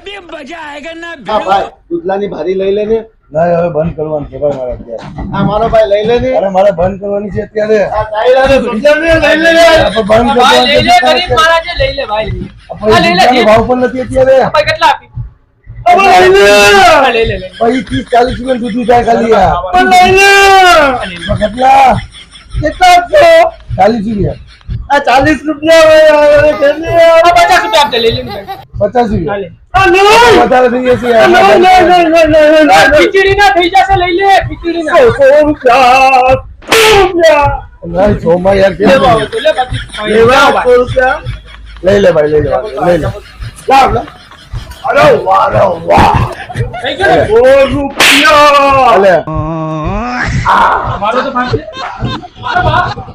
अभी मजा आएगा ना હા ભાઈ દૂધલાની ભારી લઈ લે ને ના હવે બંધ કરવાનું છે ભાઈ મારે અત્યારે આ મારો ભાઈ લઈ લે ને અરે મારે બંધ કરવાની છે અત્યારે આ સાઈલાને દૂધલાને લઈ લે આપણે બંધ ભાઈ લઈ લે કરવાની ગરીબ મારા છે લઈ લે ભાઈ લઈ લે. આપણે લઈ લે દૂધનો ભાવ પણ નથી અત્યારે ભાઈ કેટલા આપી હવે લઈ લે હા, લઈ લે લઈ લે. ભાઈ 30-40 રૂપિયા દૂધ થાય ખાલી આ પણ લઈ લે કેટલા કેટલા આપશો 40 રૂપિયા આ 40 રૂપિયા હોય કેને આ 50 રૂપિયા આપજે લઈ લે ને ભાઈ. 50 રૂપિયા હાલે. આ નહીં વધારે થઈ જશે યાર. આ ખીચડી ના થઈ જશે લઈ લે ખીચડી ના 100 રૂપિયા 100 રૂપિયા ભાઈ સોમાં યાર કેમ લેવા આવે તો લે બાકી લેવા ભાઈ. 100 રૂપિયા લઈ લે ભાઈ લઈ લે લઈ લે લાવ લે અરે વાહ થઈ ગયો ને? 100 રૂપિયા અલે મારો તો ભાગ છે મારો બાપ